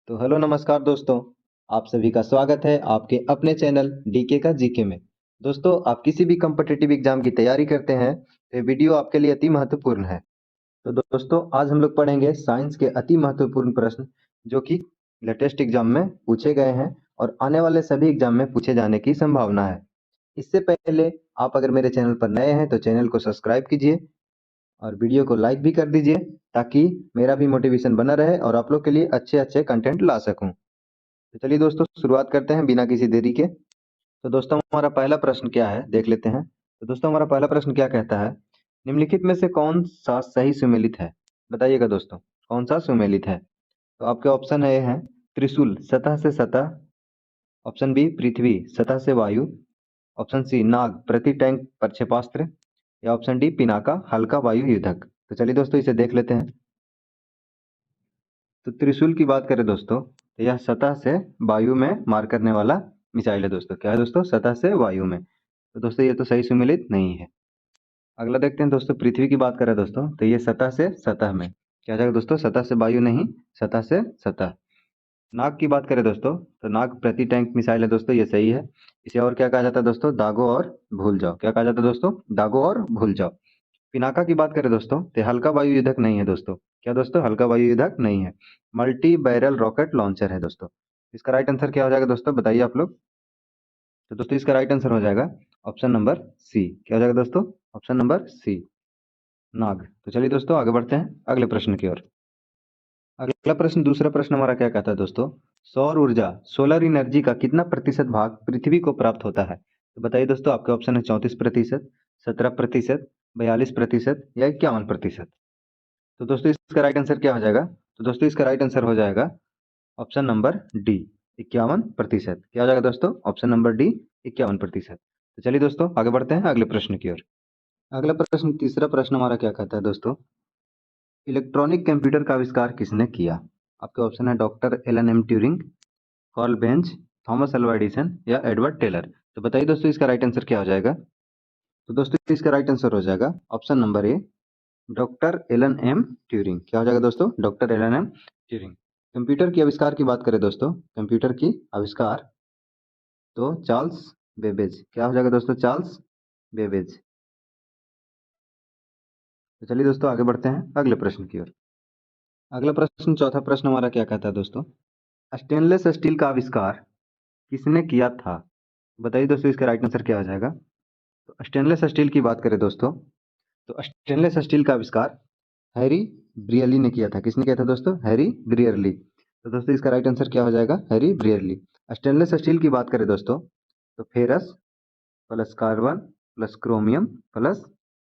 तो हेलो नमस्कार दोस्तों। आप सभी का स्वागत है आपके अपने चैनल डीके का जीके में। दोस्तों, आप किसी भी कॉम्पिटिटिव एग्जाम की तैयारी करते हैं तो ये वीडियो आपके लिए अति महत्वपूर्ण है। तो दोस्तों, आज हम लोग पढ़ेंगे साइंस के अति महत्वपूर्ण प्रश्न जो कि लेटेस्ट एग्जाम में पूछे गए हैं और आने वाले सभी एग्जाम में पूछे जाने की संभावना है। इससे पहले आप अगर मेरे चैनल पर नए हैं तो चैनल को सब्सक्राइब कीजिए और वीडियो को लाइक भी कर दीजिए ताकि मेरा भी मोटिवेशन बना रहे और आप लोग के लिए अच्छे अच्छे कंटेंट ला सकूं। तो चलिए दोस्तों, शुरुआत करते हैं बिना किसी देरी के। तो दोस्तों, हमारा पहला प्रश्न क्या है देख लेते हैं। तो दोस्तों, हमारा पहला प्रश्न क्या कहता है, निम्नलिखित में से कौन सा सही सुमेलित है। बताइएगा दोस्तों, कौन सा सुमेलित है। तो आपके ऑप्शन ए हैं त्रिशूल सतह से सतह, ऑप्शन बी पृथ्वी सतह से वायु, ऑप्शन सी नाग प्रति टैंक प्रक्षेपास्त्र, या ऑप्शन डी पिनाका हल्का वायु युद्धक। तो चलिए दोस्तों, इसे देख लेते हैं। तो त्रिशूल की बात करें दोस्तों तो यह सतह से वायु में मार करने वाला मिसाइल है दोस्तों। क्या है दोस्तों, सतह से वायु में। तो दोस्तों, ये तो सही सुमेलित नहीं है। अगला देखते हैं दोस्तों, पृथ्वी की बात करें दोस्तों तो ये सतह से सतह में। क्या आ जाएगा दोस्तों, सतह से वायु नहीं, सतह से सतह। नाग की बात करें दोस्तों तो नाग प्रति टैंक मिसाइल है दोस्तों, ये सही है। इसे और क्या कहा जाता है दोस्तों, दागो और भूल जाओ। क्या कहा जाता है दोस्तों, दागो और भूल जाओ। पिनाका की बात करें दोस्तों तो हल्का वायु युद्धक नहीं है दोस्तों। क्या दोस्तों, हल्का वायु युद्धक नहीं है, मल्टी बैरल रॉकेट लॉन्चर है दोस्तों। इसका राइट आंसर क्या हो जाएगा दोस्तों, बताइए आप लोग। तो दोस्तों, इसका राइट आंसर हो जाएगा ऑप्शन नंबर सी। क्या हो जाएगा दोस्तों, ऑप्शन नंबर सी, नाग। तो चलिए दोस्तों, आगे बढ़ते हैं अगले प्रश्न की ओर। अगला प्रश्न, दूसरा प्रश्न हमारा क्या कहता है दोस्तों, सौर ऊर्जा सोलर एनर्जी का कितना प्रतिशत भाग पृथ्वी को प्राप्त होता है। तो बताइए दोस्तों, आपके ऑप्शन है 34%, 17%, 42% या 51%। तो दोस्तों, इसका राइट आंसर क्या हो जाएगा। तो दोस्तों, इसका राइट आंसर हो जाएगा ऑप्शन नंबर डी, 51%। क्या हो जाएगा दोस्तों, ऑप्शन नंबर डी, 51%। तो चलिए दोस्तों, आगे बढ़ते हैं अगले प्रश्न की ओर। अगला प्रश्न, तीसरा प्रश्न हमारा क्या कहता है दोस्तों, इलेक्ट्रॉनिक कंप्यूटर का आविष्कार किसने किया। आपके ऑप्शन है doctor Alan M Turing, Karl Benz, Thomas Alva Edison या एडवर्ड टेलर। तो बताइए दोस्तों, इसका राइट आंसर क्या हो जाएगा। तो दोस्तों, इसका राइट आंसर हो जाएगा option number A, doctor Alan M Turing. क्या हो जाएगा दोस्तों, doctor Alan M Turing. Computer के आविष्कार की बात करें दोस्तों, कंप्यूटर की आविष्कार तो चार्ल्स बेबेज। क्या हो जाएगा दोस्तों, चार्ल्स बेबेज। तो चलिए दोस्तों, आगे बढ़ते हैं अगले प्रश्न की ओर। अगला प्रश्न, चौथा प्रश्न हमारा क्या कहता है दोस्तों, स्टेनलेस स्टील का आविष्कार किसने किया था। बताइए दोस्तों, इसका राइट आंसर क्या हो जाएगा। तो स्टेनलेस स्टील की बात करें दोस्तों तो स्टेनलेस स्टील का आविष्कार हैरी ब्रियरली ने किया था। किसने किया था दोस्तों, हैरी ब्रियरली। तो दोस्तों, इसका राइट आंसर क्या हो जाएगा, हैरी ब्रियरली। स्टेनलेस स्टील की बात करें दोस्तों तो ferrous plus carbon plus chromium plus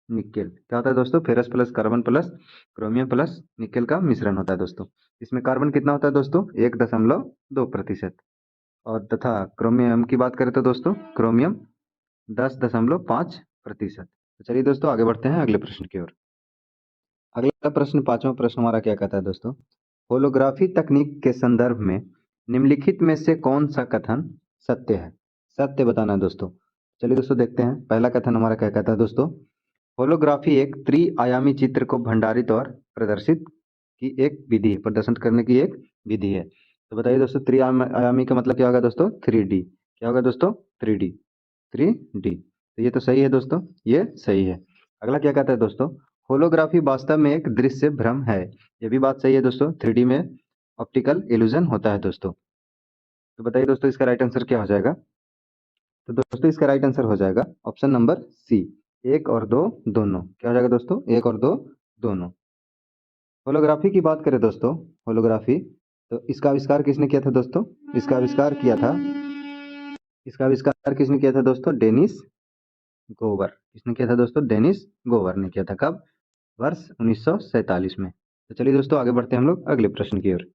nickel. क्या होता है दोस्तों, ferrous plus carbon plus chromium plus nickel का मिश्रण होता है दोस्तों। इसमें कार्बन कितना होता है दोस्तों, 1.2%। और तथा क्रोमियम की बात करें तो दोस्तों क्रोमियम 10.5%। तो चलिए दोस्तों, आगे बढ़ते हैं अगले प्रश्न की ओर। अगला प्रश्न, पांचवा प्रश्न हमारा क्या कहता है दोस्तों, होलोग्राफी तकनीक के संदर्भ में निम्नलिखित में से कौन सा कथन सत्य है। सत्य बताना है दोस्तों। चलिए दोस्तों, देखते हैं पहला कथन हमारा क्या कहता है दोस्तों, होलोग्राफी एक त्रिआयामी चित्र को भंडारित और प्रदर्शित की एक विधि है, प्रदर्शन करने की एक विधि है। तो बताइए दोस्तों, त्रिआयामी का मतलब क्या होगा दोस्तों, 3D। क्या होगा दोस्तों, 3D, 3D। तो ये तो सही है दोस्तों, ये सही है। अगला क्या कहता है दोस्तों, होलोग्राफी वास्तव में एक दृश्य भ्रम है। ये भी बात सही है दोस्तों, 3D में ऑप्टिकल इल्यूजन होता है दोस्तों। तो बताइए दोस्तों, इसका राइट आंसर क्या हो जाएगा। तो दोस्तों, इसका राइट आंसर हो जाएगा ऑप्शन नंबर सी, एक और दो दोनों। क्या हो जाएगा दोस्तों, एक और दो दोनों। होलोग्राफी की बात करें दोस्तों, होलोग्राफी तो इसका आविष्कार किसने किया था दोस्तों, इसका आविष्कार किया था, इसका आविष्कार किसने किया था दोस्तों, डेनिस गोवर। किसने किया था दोस्तों, डेनिस गोवर ने किया था। कब, वर्ष 1947 में। तो चलिए दोस्तों, आगे बढ़ते हैं हम लोग अगले प्रश्न की ओर।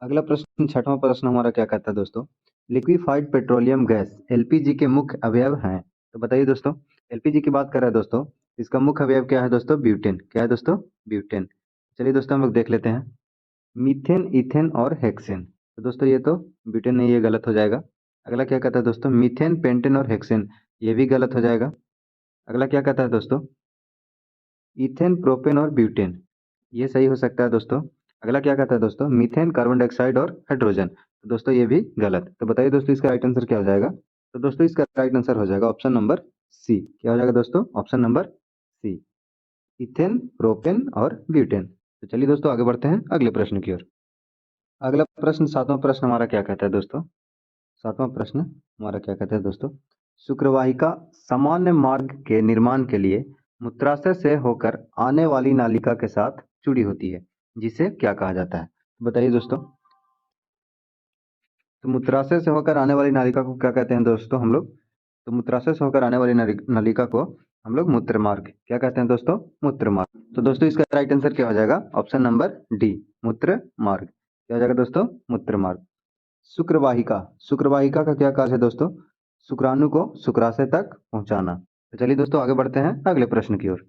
अगला प्रश्न, छठवां प्रश्न हमारा क्या कहता है दोस्तों, लिक्विफाइड पेट्रोलियम गैस एलपीजी के मुख्य अवयव हैं। तो बताइए दोस्तों, एलपीजी की बात कर रहे हैं दोस्तों, इसका मुख्य अवयव क्या है दोस्तों, ब्यूटेन। क्या है दोस्तों, ब्यूटेन। चलिए दोस्तों, हम लोग देख लेते हैं, मीथेन, इथेन और हेक्सेन। तो दोस्तों, ये तो ब्यूटेन नहीं, ये गलत हो जाएगा। अगला क्या कहता है दोस्तों, मीथेन, पेंटेन और हेक्सेन, ये भी गलत हो जाएगा। अगला क्या कहता है दोस्तों, इथेन, प्रोपेन और ब्यूटेन, ये सही हो सकता है दोस्तों। अगला क्या कहता है दोस्तों, मीथेन, कार्बन डाइऑक्साइड और हाइड्रोजन। तो दोस्तों ये भी गलत। तो बताइए दोस्तों इसका राइट आंसर क्या हो जाएगा। तो दोस्तों इसका राइट आंसर हो जाएगा ऑप्शन नंबर सी। क्या हो जाएगा दोस्तों, option number C, ethane, propane और ब्यूटेन। तो चलिए दोस्तों आगे बढ़ते हैं अगले प्रश्न की ओर। अगला प्रश्न, सातवां प्रश्न हमारा क्या कहता है दोस्तों। सातवां प्रश्न हमारा क्या कहता है दोस्तों, शुक्रवाहिका सामान्य मार्ग के निर्माण के लिए मूत्राशय से होकर आने वाली नालिका के साथ जुड़ी होती है, जिसे क्या कहा जाता है। बताइए दोस्तों। तो मूत्राशय से होकर आने वाली नालिका को क्या कहते हैं दोस्तों हम लोग। तो मूत्राशय से होकर आने वाली नालिका को हम लोग मूत्र मार्ग क्या कहते हैं दोस्तों, मूत्र मार्ग। तो दोस्तों इसका राइट आंसर क्या हो जाएगा, ऑप्शन नंबर डी, मूत्र मार्ग। क्या हो जाएगा दोस्तों, मूत्र मार्ग। शुक्रवाहिका, शुक्रवाहिका का क्या कार्य है दोस्तों, शुक्राणु को शुक्राशय तक पहुंचाना। तो चलिए दोस्तों आगे बढ़ते हैं अगले प्रश्न की ओर।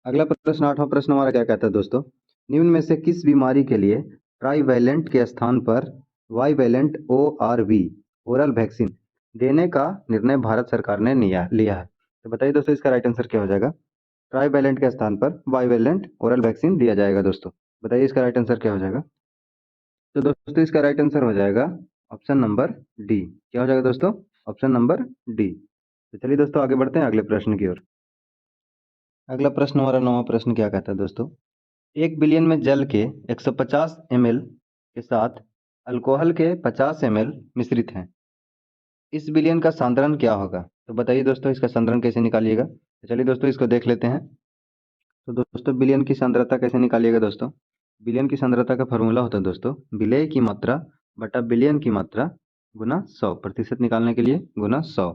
अगला प्रश्न, आठवां प्रश्न हमारा क्या कहता है दोस्तों, निम्न में से किस बीमारी के लिए ट्राईवैलेंट के स्थान पर वाईवैलेंट ORV ओरल वैक्सीन देने का निर्णय भारत सरकार ने लिया है। तो बताइए दोस्तों इसका राइट आंसर क्या हो जाएगा। ट्राईवैलेंट के स्थान पर वाईवैलेंट ओरल वैक्सीन दिया जाएगा दोस्तों। बताइए इसका राइट आंसर क्या हो जाएगा। तो दोस्तों इसका राइट आंसर हो जाएगा ऑप्शन नंबर डी। क्या हो जाएगा दोस्तों, ऑप्शन नंबर डी। तो चलिए दोस्तों आगे बढ़ते हैं अगले प्रश्न की ओर। अगला प्रश्न, हमारा नौवां प्रश्न क्या कहता है दोस्तों, 1 बिलियन में जल के 150 ml के साथ अल्कोहल के 50 ml मिश्रित हैं, इस बिलियन का सांद्रण क्या होगा। तो बताइए दोस्तों इसका सांद्रण कैसे निकालिएगा। तो चलिए दोस्तों इसको देख लेते हैं। तो दोस्तों बिलियन की सांद्रता कैसे निकालिएगा दोस्तों। बिलियन की सांद्रता का फॉर्मूला होता है दोस्तों, विलेय की मात्रा बटा बिलियन की मात्रा गुना 100, प्रतिशत निकालने के लिए गुना 100।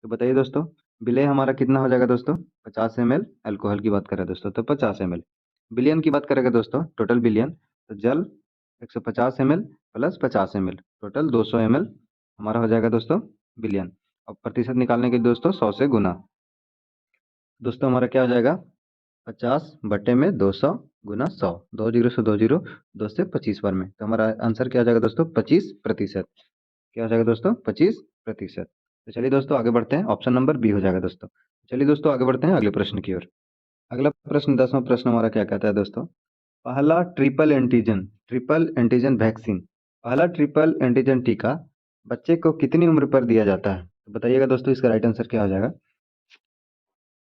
तो बताइए दोस्तों विलेय हमारा कितना हो जाएगा दोस्तों, 50 ml अल्कोहल की बात करें दोस्तों तो 50 ml। बिलियन की बात करेगा दोस्तों, टोटल बिलियन, तो जल 150 ml plus 50 ml total 200 ml हमारा हो जाएगा दोस्तों बिलियन। अब प्रतिशत निकालने के लिए दोस्तों 100 से गुना। दोस्तों हमारा क्या हो जाएगा, 50 बटे में 200 गुना 100, 2 जीरो से 2 जीरो, 2 से 25 बार में। तो हमारा आंसर क्या हो जाएगा दोस्तों, 25%। क्या हो जाएगा दोस्तों, 25%। तो चलिए दोस्तों आगे बढ़ते हैं, ऑप्शन नंबर बी हो जाएगा दोस्तों। चलिए दोस्तों आगे बढ़ते हैं अगले प्रश्न की ओर। अगला प्रश्न, 10वां प्रश्न हमारा क्या कहता है दोस्तों, पहला ट्रिपल एंटीजन वैक्सीन, पहला ट्रिपल एंटीजन टीका बच्चे को कितनी उम्र पर दिया जाता है। तो बताइएगा दोस्तों इसका राइट आंसर क्या हो जाएगा।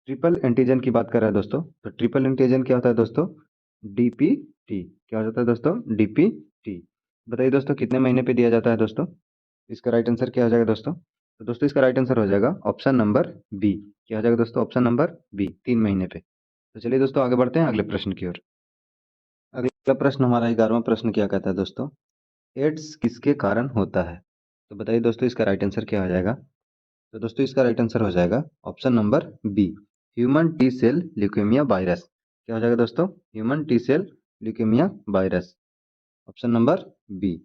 ट्रिपल एंटीजन की बात कर रहा है दोस्तों, तो ट्रिपल एंटीजन क्या होता है दोस्तों, DPT। क्या हो जाता है दोस्तों, DPT। बताइए दोस्तों कितने महीने पे दिया जाता है दोस्तों। इसका राइट आंसर क्या हो जाएगा दोस्तों। तो दोस्तों इसका राइट आंसर हो जाएगा ऑप्शन नंबर बी। क्या हो जाएगा दोस्तों, ऑप्शन नंबर बी, 3 महीने पे। तो चलिए दोस्तों आगे बढ़ते हैं अगले प्रश्न की ओर। अगला प्रश्न, हमारा 11वां प्रश्न क्या कहता है दोस्तों, एड्स किसके कारण होता है। तो बताइए दोस्तों इसका राइट आंसर क्या हो जाएगा। तो दोस्तों इसका राइट आंसर हो जाएगा option number B, human T cell leukaemia virus. क्या हो जाएगा दोस्तों, human T cell leukaemia virus, option number B.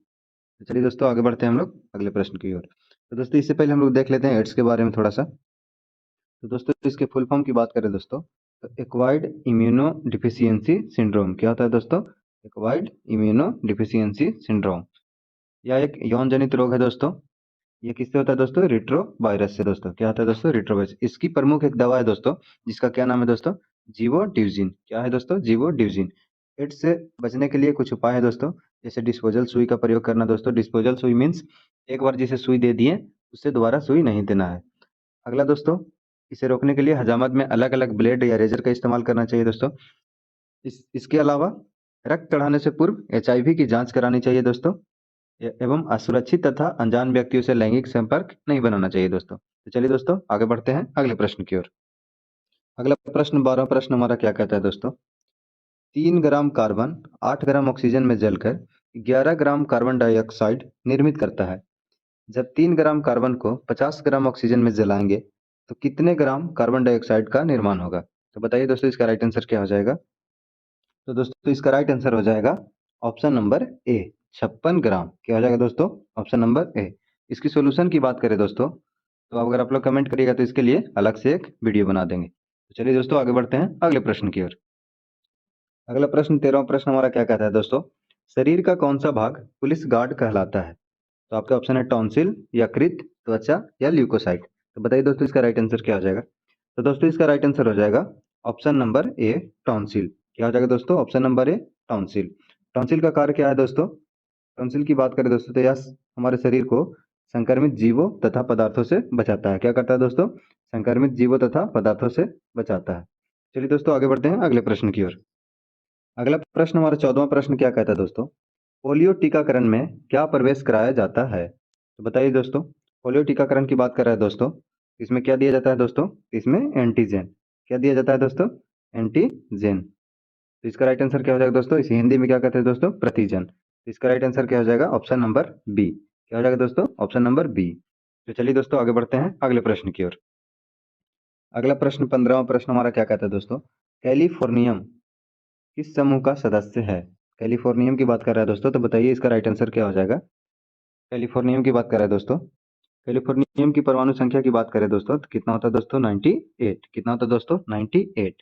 तो चलिए दोस्तों आगे बढ़ते हैं हम लोग अगले प्रश्न की ओर। तो दोस्तों इससे पहले हम लोग देख लेते हैं एड्स के बारे में थोड़ा सा। तो दोस्तों इसके फुल फॉर्म की बात करें दोस्तों, तो एक्वायर्ड इम्यूनो डिफिशियंसी सिंड्रोम। क्या होता है दोस्तों, एक्वायर्ड इम्यूनो डिफिशियंसी सिंड्रोम। यह एक यौन जनित रोग है दोस्तों। ये किससे होता है दोस्तों, रिट्रो वायरस से दोस्तों। क्या होता है दोस्तों, रिट्रो वायरस। इसकी प्रमुख एक दवा है दोस्तों, जिसका क्या नाम है दोस्तों, जीवोट्यूजिन। क्या है दोस्तों, जीवोट्यूजिन। एड्स से बचने के लिए कुछ उपाय है दोस्तों, जैसे डिस्पोजल सुई का प्रयोग करना दोस्तों। डिस्पोजल सुई मीन्स एक बार जिसे सुई दे दिए उससे दोबारा सुई नहीं देना है। अगला दोस्तों, इसे रोकने के लिए हजामत में अलग अलग ब्लेड या रेजर का इस्तेमाल करना चाहिए दोस्तों। इसके अलावा रक्त चढ़ाने से पूर्व HIV की जांच करानी चाहिए दोस्तों, एवं असुरक्षित तथा अनजान व्यक्तियों से लैंगिक संपर्क नहीं बनाना चाहिए दोस्तों। तो चलिए दोस्तों आगे बढ़ते हैं अगले प्रश्न की ओर। अगला प्रश्न, 12वां प्रश्न हमारा क्या कहता है दोस्तों, 3 ग्राम कार्बन 8 ग्राम ऑक्सीजन में जलकर 11 ग्राम कार्बन डाइऑक्साइड निर्मित करता है। जब 3 ग्राम कार्बन को 50 ग्राम ऑक्सीजन में जलाएंगे तो कितने ग्राम कार्बन डाइऑक्साइड का निर्माण होगा। तो बताइए दोस्तों इसका राइट आंसर क्या हो जाएगा। तो दोस्तों इसका राइट आंसर हो जाएगा ऑप्शन नंबर ए, 56 ग्राम। क्या हो जाएगा दोस्तों, ऑप्शन नंबर ए। इसकी सॉल्यूशन की बात करें दोस्तों, तो अगर आप लोग कमेंट करिएगा तो इसके लिए अलग से एक वीडियो बना देंगे। तो चलिए दोस्तों आगे बढ़ते हैं अगले प्रश्न की ओर। अगला प्रश्न, 13वां प्रश्न हमारा क्या कहता है दोस्तों, शरीर का कौन सा भाग पुलिस गार्ड कहलाता है। तो आपके ऑप्शन है टॉन्सिल, यकृत, त्वचा या ल्यूकोसाइट। तो बताइए दोस्तों इसका राइट आंसर क्या हो जाएगा। तो दोस्तों इसका राइट आंसर हो जाएगा ऑप्शन नंबर ए, टॉन्सिल। क्या हो जाएगा दोस्तों, ऑप्शन नंबर ए, टॉन्सिल। टॉन्सिल का कार्य क्या है दोस्तों? टॉन्सिल की बात करें दोस्तों तो यह हमारे शरीर को संक्रमित जीवों तथा पदार्थों से बचाता है। क्या करता है दोस्तों? संक्रमित जीवों तथा पदार्थों से बचाता है। चलिए दोस्तों आगे बढ़ते हैं अगले प्रश्न की ओर। अगला प्रश्न हमारा 14वां प्रश्न क्या कहता है दोस्तों? पोलियो टीकाकरण में क्या प्रवेश कराया जाता है? तो बताइए दोस्तों, पोलियो टीकाकरण की बात कर रहा है दोस्तों, इसमें क्या दिया जाता है दोस्तों? इसमें एंटीजन। क्या दिया जाता है दोस्तों? एंटीजन। तो इसका राइट आंसर क्या हो जाएगा दोस्तों? इसे हिंदी में क्या कहते हैं दोस्तों? प्रतिजन। तो इसका राइट आंसर क्या हो जाएगा? Option number B. क्या हो जाएगा दोस्तों? Option number B. तो चलिए दोस्तों आगे बढ़ते हैं अगले प्रश्न की ओर। अगला प्रश्न 15वां प्रश्न हमारा क्या कहता है दोस्तों? कैलिफोर्नियम किस समूह का सदस्य है? कैलिफोर्नियम की बात कर रहा है दोस्तों, तो बताइए इसका राइट आंसर क्या हो जाएगा? कैलिफोर्नियम की बात कर रहा है दोस्तों, कैलिफोर्नियम की परमाणु संख्या की बात करें दोस्तों तो कितना होता है दोस्तों? 98। कितना होता है दोस्तों? 98।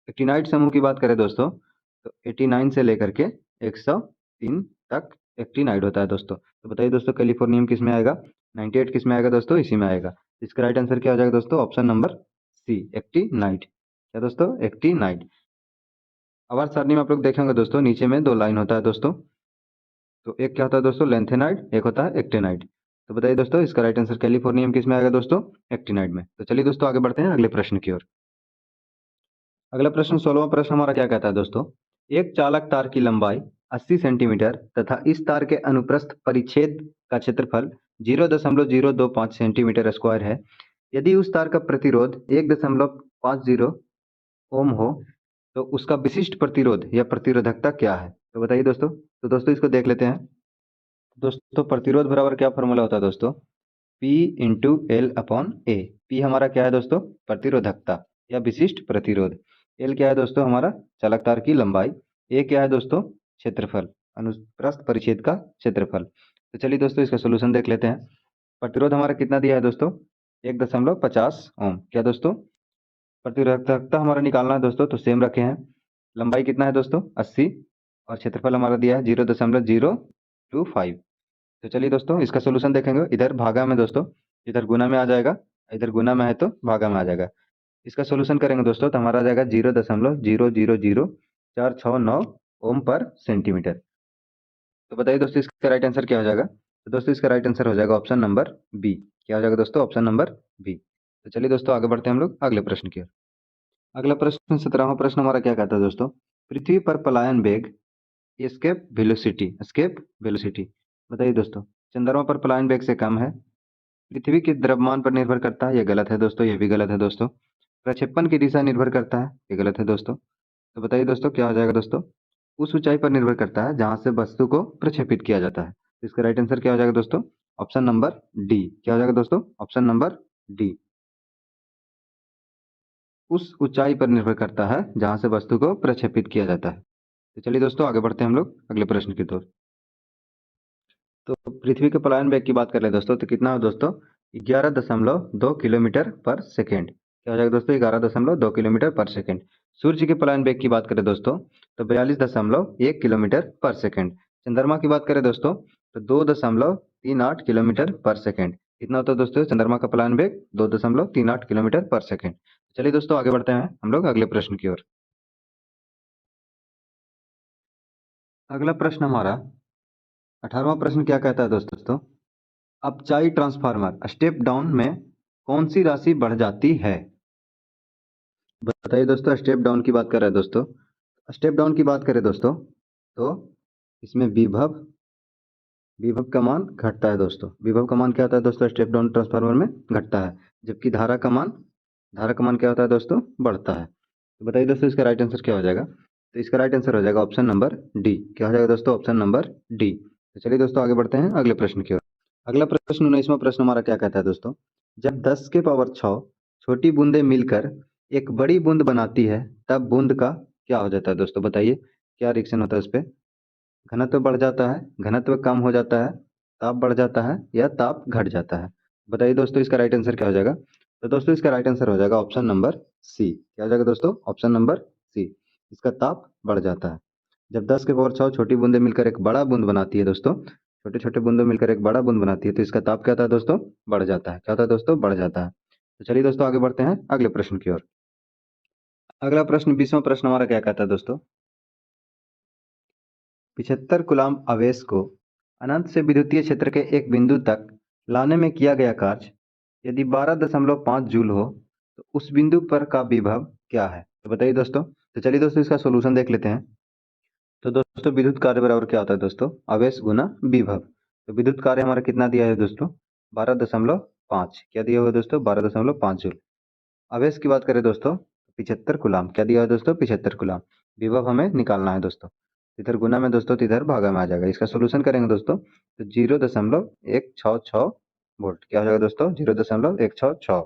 एक्टिनाइड समूह की बात करें दोस्तों तो 89 से लेकर के 103 तक एक्टिनाइड होता है दोस्तों। तो बताइए दोस्तों कैलिफोर्नियम किस में आएगा? 98 किस में आएगा दोस्तों? इसी में आएगा। इसका राइट आंसर क्या हो जाएगा दोस्तों? Option number C, actinide. क्या दोस्तों? एक्टिनाइड। आवर्त सारणी में आप लोग देखेंगे दोस्तों, नीचे में दो लाइन होता है दोस्तों, तो एक क्या होता है दोस्तों? लेंथेनाइड, एक होता है एक्टिनाइड। तो बताइए दोस्तों इसका राइट आंसर कैलिफोर्नियम किस में आएगा दोस्तों? एक्टिनाइड में। तो चलिए दोस्तों आगे बढ़ते हैं अगले प्रश्न की ओर। अगला प्रश्न 16वां प्रश्न हमारा क्या कहता है दोस्तों? एक चालक तार की लंबाई 80 सेंटीमीटर तथा इस तार के अनुप्रस्थ परिच्छेद का क्षेत्रफल 0.025 सेंटीमीटर स्क्वायर है। यदि उस तार का प्रतिरोध 1.50 ओम हो तो उसका विशिष्ट प्रतिरोध या प्रतिरोधकता क्या है? तो बताइए दोस्तों। तो दोस्तों इसको देख लेते हैं। दोस्तों प्रतिरोध बराबर क्या फॉर्मूला होता है दोस्तों? P इंटू एल अपॉन ए। पी हमारा क्या है दोस्तों? प्रतिरोधकता या विशिष्ट प्रतिरोध। एल क्या है दोस्तों? हमारा चालक तार की लंबाई। ए क्या है दोस्तों? क्षेत्रफल, अनुप्रस्थ परिच्छेद का क्षेत्रफल। तो चलिए दोस्तों इसका सोल्यूशन देख लेते हैं। प्रतिरोध हमारा कितना दिया है दोस्तों? 1.50 ओम। क्या दोस्तों? प्रतिरोधकता हमारा निकालना है दोस्तों, तो सेम रखे हैं। लंबाई कितना है दोस्तों? 80 और क्षेत्रफल हमारा दिया है 0.025। तो चलिए दोस्तों इसका सोल्यूशन देखेंगे। इधर भागा में दोस्तों, इधर गुना में आ जाएगा, इधर गुना में है तो भागा में आ जाएगा। इसका सोल्यूशन करेंगे दोस्तों तो हमारा आ जाएगा 0.000469 ओम पर सेंटीमीटर। तो बताइए दोस्तों इसका राइट आंसर क्या हो जाएगा? तो दोस्तों इसका राइट आंसर हो जाएगा ऑप्शन नंबर बी। क्या हो जाएगा दोस्तों? Option number B. तो चलिए दोस्तों आगे बढ़ते हैं हम लोग अगले प्रश्न की ओर। अगला प्रश्न 17वां प्रश्न हमारा क्या कहता है दोस्तों? पृथ्वी पर पलायन वेग, एस्केप वेलोसिटी बताइए दोस्तों। चंद्रमा पर पलायन वेग से कम है। पृथ्वी के द्रव्यमान पर निर्भर करता है, ये गलत है दोस्तों, ये भी गलत है दोस्तों। प्रक्षेपण की दिशा निर्भर करता है, ये गलत है दोस्तों। तो बताइए दोस्तों क्या हो जाएगा दोस्तों? उस ऊंचाई पर निर्भर करता है जहां से वस्तु को प्रक्षेपित किया जाता है। तो इसका राइट आंसर क्या हो जाएगा दोस्तों? Option number D. क्या हो जाएगा दोस्तों? Option number D. उस ऊंचाई पर निर्भर करता है जहां से वस्तु को प्रक्षेपित किया जाता है। तो चलिए दोस्तों आगे बढ़ते हैं हम लोग अगले प्रश्न की ओर। तो पृथ्वी के पलायन वेग की बात कर ले दोस्तों तो कितना हो दोस्तों? 11.2 किलोमीटर पर सेकेंड। क्या हो जाएगा दोस्तों? 11.2 किलोमीटर पर सेकेंड। सूर्य के पलायन वेग की बात करें दोस्तों तो 42.1 किलोमीटर पर सेकेंड। चंद्रमा की बात करें दोस्तों तो 2.38 किलोमीटर पर सेकेंड। कितना होता है दोस्तों चंद्रमा का पलायन वेग? 2.38 किलोमीटर पर सेकेंड। चलिए दोस्तों आगे बढ़ते हैं हम लोग अगले प्रश्न की ओर। अगला प्रश्न हमारा 18वां प्रश्न क्या कहता है दोस्तों? अपचाई ट्रांसफार्मर स्टेप डाउन में कौन सी राशि बढ़ जाती है? बताइए दोस्तों स्टेप डाउन की बात कर रहे हैं दोस्तों। स्टेप डाउन की बात करें दोस्तों तो इसमें विभव विभव का मान घटता है दोस्तों। विभव का मान क्या होता है दोस्तों? स्टेप डाउन ट्रांसफार्मर में घटता है, जबकि धारा का मान क्या होता है दोस्तों? बढ़ता है। तो बताइए दोस्तों इसका राइट आंसर क्या हो जाएगा? तो इसका राइट आंसर हो जाएगा ऑप्शन नंबर डी। क्या हो जाएगा दोस्तों? Option number D. तो चलिए दोस्तों आगे बढ़ते हैं अगले प्रश्न की ओर। अगला प्रश्न 19वां प्रश्न हमारा क्या कहता है दोस्तों? जब 10 के पावर 6 छोटी बूंदें मिलकर एक बड़ी बूंद बनाती है तब बूंद का क्या हो जाता है दोस्तों? बताइए क्या रिएक्शन होता है उस पर? घनत्व बढ़ जाता है, घनत्व कम हो जाता है, ताप बढ़ जाता है या ताप घट जाता है? बताइए दोस्तों इसका राइट आंसर क्या हो जाएगा? तो दोस्तों इसका राइट आंसर हो जाएगा ऑप्शन नंबर सी। क्या हो जाएगा दोस्तों? Option number C. इसका ताप बढ़ जाता है। जब 10 के पावर 6 छोटी बूंदें मिलकर एक बड़ा बूंद बनाती है दोस्तों, छोटे छोटे बूंदों मिलकर एक बड़ा बूंद बनाती है तो इसका ताप क्या होता है दोस्तों? बढ़ जाता है। क्या होता है दोस्तों? बढ़ जाता है। तो चलिए दोस्तों आगे बढ़ते हैं अगले प्रश्न की ओर। अगला प्रश्न 20वां प्रश्न हमारा क्या कहता है दोस्तों? 75 कूलाम्ब आवेश को अनंत से विद्युतीय क्षेत्र के एक बिंदु तक लाने में किया गया कार्य यदि 12.5 जूल हो तो उस बिंदु पर का विभव क्या है? तो बताइए दोस्तों। तो चलिए दोस्तों इसका सोल्यूशन देख लेते हैं। तो दोस्तों विद्युत कार्य बराबर क्या होता है दोस्तों? आवेश गुना विभव। तो विद्युत कार्य हमारा कितना दिया है दोस्तों? 12.5। क्या दिया हुआ है दोस्तों? 12.5 जूल। आवेश की बात करें दोस्तों 75 कूलाम। क्या दिया है दोस्तों? 75 कूलाम। विभव हमें निकालना है दोस्तों। इधर गुना में दोस्तों तो इधर भागा में आ जाएगा। इसका सोल्यूशन करेंगे दोस्तों तो 0.166 वोल्ट। क्या हो जाएगा दोस्तों? 0.166।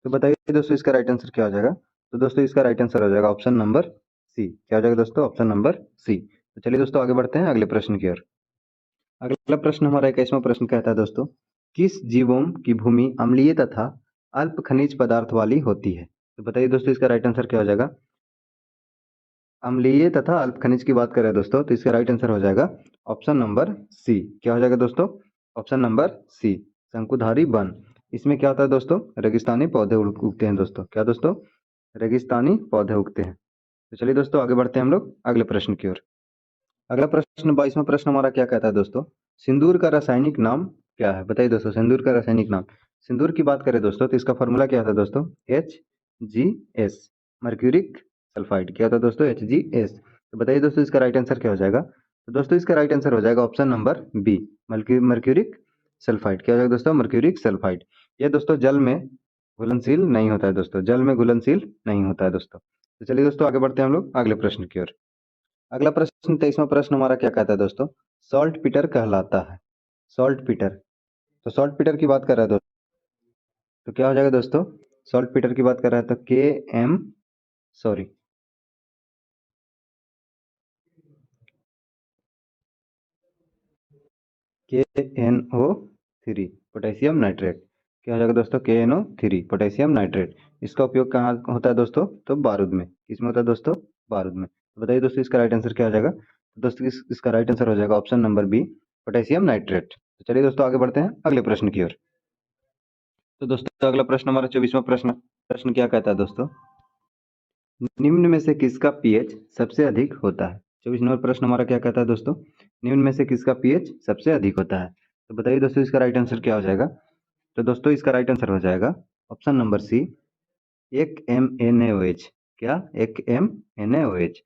तो बताइए दोस्तों इसका राइट आंसर क्या हो जाएगा? तो दोस्तों इसका राइट आंसर हो जाएगा ऑप्शन नंबर सी। क्या हो जाएगा दोस्तों? Option number C. तो चलिए दोस्तों आगे बढ़ते हैं अगले प्रश्न की ओर। अगला प्रश्न हमारा 21वां प्रश्न कहता है दोस्तों, किस जीवोम की भूमि अम्लीय तथा अल्प खनिज पदार्थ वाली होती है? तो बताइए दोस्तों इसका राइट आंसर क्या हो जाएगा? अम्लीय तथा अल्प खनिज की बात करें दोस्तों तो इसका राइट आंसर हो जाएगा ऑप्शन नंबर सी। क्या हो जाएगा दोस्तों? ऑप्शन नंबर सी, शंकुधारी वन। इसमें क्या होता है दोस्तों? रेगिस्तानी पौधे उगते हैं दोस्तों। क्या दोस्तों? रेगिस्तानी पौधे उगते हैं। तो चलिए दोस्तों आगे बढ़ते हैं हम लोग अगले प्रश्न की ओर। अगला प्रश्न 22वां प्रश्न हमारा क्या कहता है दोस्तों, सिंदूर का रासायनिक नाम क्या है? बताइए दोस्तों सिंदूर का रासायनिक नाम। सिंदूर की बात करें दोस्तों तो इसका फॉर्मूला क्या होता है दोस्तों? HgS, mercuric sulphide. क्या होता है दोस्तों? HgS। तो बताइए दोस्तों इसका राइट आंसर क्या हो जाएगा? तो दोस्तों इसका राइट आंसर हो जाएगा option number B, mercuric sulphide. क्या हो जाएगा दोस्तों? Mercuric sulphide. यह दोस्तों जल में घुलनशील नहीं होता है दोस्तों, जल में घुलनशील नहीं होता है दोस्तों। तो चलिए दोस्तों आगे बढ़ते हैं हम लोग अगले प्रश्न की ओर। अगला प्रश्न 23वां प्रश्न हमारा क्या कहता है दोस्तों, सॉल्ट पीटर कहलाता है। सॉल्ट पीटर, तो सॉल्ट पीटर की बात कर रहा है दोस्तों तो क्या हो जाएगा दोस्तों? सॉल्ट पीटर की बात कर रहा है तो KNO3 पोटेशियम नाइट्रेट। क्या हो जाएगा दोस्तों? KNO3 potassium nitrate. इसका उपयोग कहाँ होता है दोस्तों? तो बारूद में। किसमें होता है दोस्तों? बारूद में। तो बताइए दोस्तों इसका राइट आंसर क्या हो जाएगा? तो दोस्तों इसका राइट आंसर हो जाएगा option number B, potassium nitrate. तो चलिए दोस्तों आगे बढ़ते हैं अगले प्रश्न की ओर। तो दोस्तों अगला प्रश्न हमारा 24वां प्रश्न प्रश्न क्या कहता है दोस्तों, निम्न में से किसका पीएच सबसे अधिक होता है? 24 नंबर प्रश्न हमारा क्या कहता है दोस्तों, निम्न में से किसका पीएच सबसे अधिक होता है? तो बताइए दोस्तों इसका राइट आंसर क्या हो जाएगा? तो दोस्तों इसका राइट आंसर हो जाएगा ऑप्शन नंबर सी, 1MnOH। क्या? 1MnOH।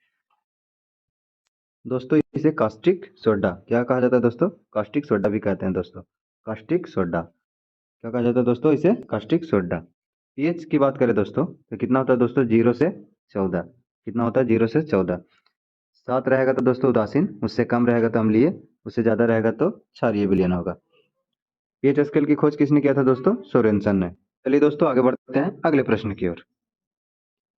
दोस्तों इसे कास्टिक सोडा क्या कहा जाता है दोस्तों? कास्टिक सोडा भी कहते हैं दोस्तों, कास्टिक सोडा। क्या कहा जाता है दोस्तों? इसे कास्टिक सोडा। पीएच की बात करें दोस्तों तो कितना होता है दोस्तों? 0 से 14। कितना होता है? 0 से 14। 7 रहेगा तो दोस्तों उदासीन, उससे कम रहेगा तो अम्लीय, उससे ज्यादा रहेगा तो क्षारीय विलयन होगा। पीएच स्केल की खोज किसने किया था दोस्तों? सोरेनसन ने। चलिए दोस्तों आगे बढ़ते हैं अगले प्रश्न की ओर।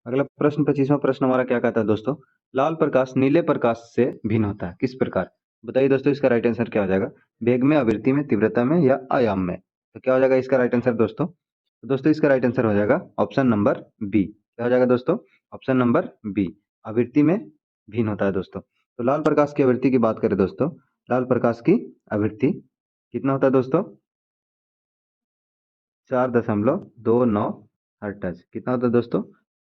अगला प्रश्न 25वां प्रश्न हमारा क्या कहता है दोस्तों, लाल प्रकाश नीले प्रकाश से भिन्न होता है किस प्रकार? बताइए दोस्तों इसका राइट आंसर क्या हो जाएगा? वेग में, आवृत्ति में, तीव्रता में या आयाम में? तो क्या हो जाएगा इसका राइट आंसर दोस्तों? तो दोस्तों इसका राइट आंसर हो जाएगा ऑप्शन नंबर बी। क्या हो जाएगा दोस्तों? ऑप्शन नंबर बी, आवृत्ति में भिन्न होता है दोस्तों। तो लाल प्रकाश की आवृत्ति की बात करें दोस्तों, लाल प्रकाश की आवृत्ति कितना होता है दोस्तों? 4.29 हर्ट्ज। कितना होता है दोस्तों?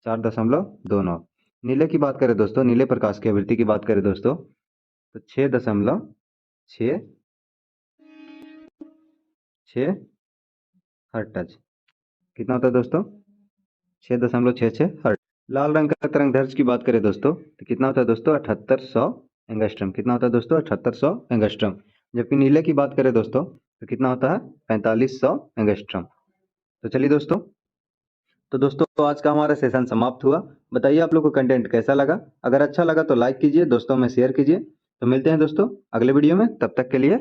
4.29। नीले की बात करें दोस्तों, नीले प्रकाश की आवृत्ति की बात करें दोस्तों तो 6.66 हर्ट्ज। कितना होता है दोस्तों? 6.66 हर्ट्ज। लाल रंग का तरंग दैर्ध्य की बात करें दोस्तों तो कितना होता है दोस्तों? 7800 एंगस्ट्रम। कितना होता है दोस्तों? 7800 एंगस्ट्रम। जबकि नीले की बात करें दोस्तों तो कितना होता है? 4500 एंगस्ट्रम। तो चलिए दोस्तों, तो दोस्तों आज का हमारा सेशन समाप्त हुआ। बताइए आप लोग को कंटेंट कैसा लगा? अगर अच्छा लगा तो लाइक कीजिए, दोस्तों में शेयर कीजिए। तो मिलते हैं दोस्तों अगले वीडियो में, तब तक के लिए